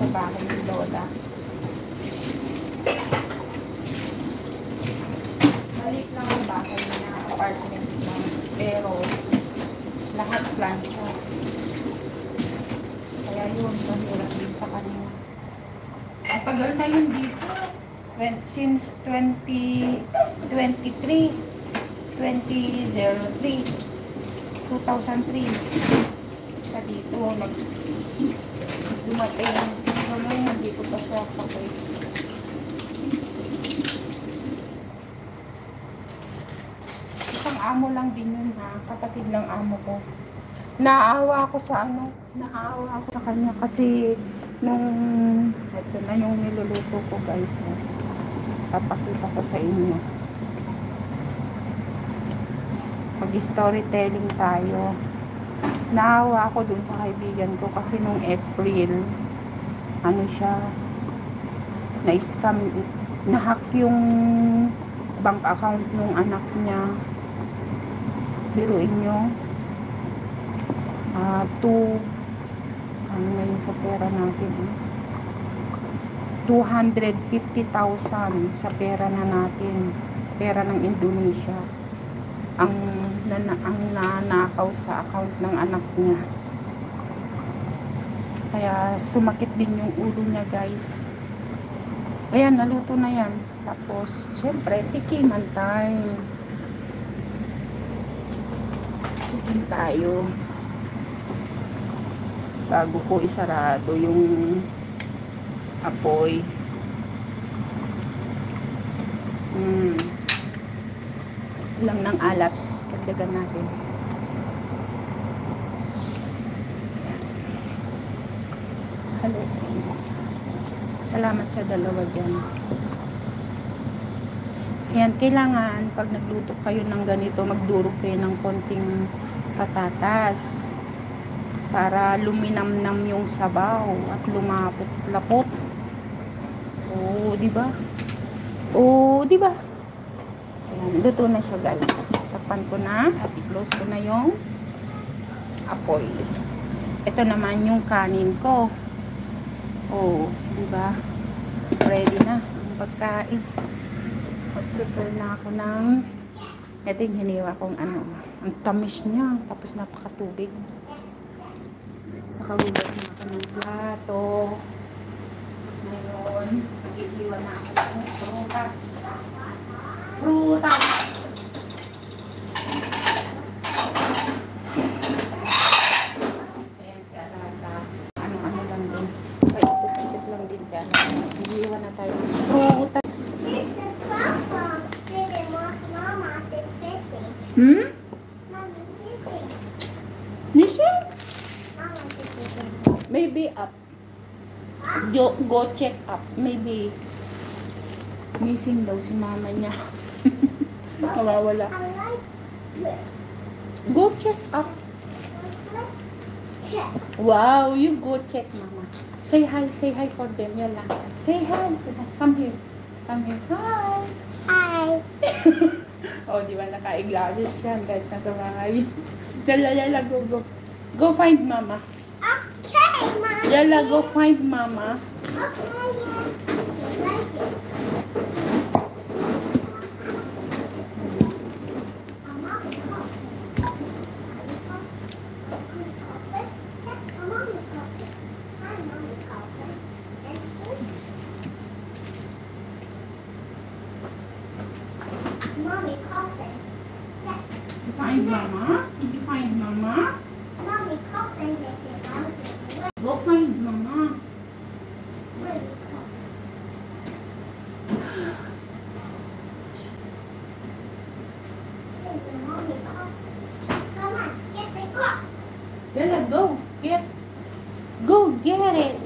sa bahay ni Lola. Maliit lang ang bahay niya, apartment lang. Pero, lahat plancha. Kaya yun, mahirap din sa kanya. Ang tagal na yun dito. Since 2003. 2003. Sa dito, dumating. So, ngayon, nandito pa siya sa Kuwait. Isang amo lang din yun, ha? Kapatid lang amo ko. Naawa ako sa kanya kasi nung ito na yung niluluto ko, guys. Papakita ko sa inyo. Mag-storytelling tayo. Naawa ako dun sa kaibigan ko kasi nung April, ano siya, na-scam, na-hack yung bank account nung anak niya. Biruin nyo. Ano ngayon sa pera natin, 250,000 sa pera na natin. Pera ng Indonesia. Ang nanakaw sa account ng anak niya. Kaya sumakit din yung ulo niya, guys. Ayan, naluto na yan. Tapos, syempre, tikiman time. Tikim tayo. Bago ko isarado yung apoy. Lang ng alat. Dagdagan natin. Halo. Salamat sa dalawa dyan. Ayan, kailangan pag nagluto kayo ng ganito, magdurog kayo ng konting patatas para luminamnam yung sabaw at lumapot-lapot. Oh, di ba? Oh, di ba? Ayan, luto na siya, guys. Takpan ko na at i-close ko na yung apoy. Ito naman yung kanin ko. Oh, di ba? Ready na ang pagkain. Mag-prepare na ako ng ito yung hiniwa kong ano. Ang tamis niya. Tapos napakatubig. Nakahugas na ako ng plato. Ngayon, mag-iiwa na ako ng prutas. Prutas! Ayan si Alata. Ano-ano lang din. Paikot-ikot lang din si Alata. Mag-iiwa na tayo ng prutas. Nisha? Maybe up. Go check up. Maybe missing daw si mama niya. Nawawala. Go check up. Wow, you go check mama. Say hi for them. Yala. Say hi. Come here. Come here. Hi. Hi. Oh, di ba naka-glasses siya kahit nasa bahay. Yala, go. Go find mama. Okay, mama. Yala, go find mama. Mommy, coffin. Find mama? Did you find mama? Mommy, coffin. This is out. Go find mama. Where is coffin? Here's the mommy coffin. Come on, get the cup. Yala, go. Go get it.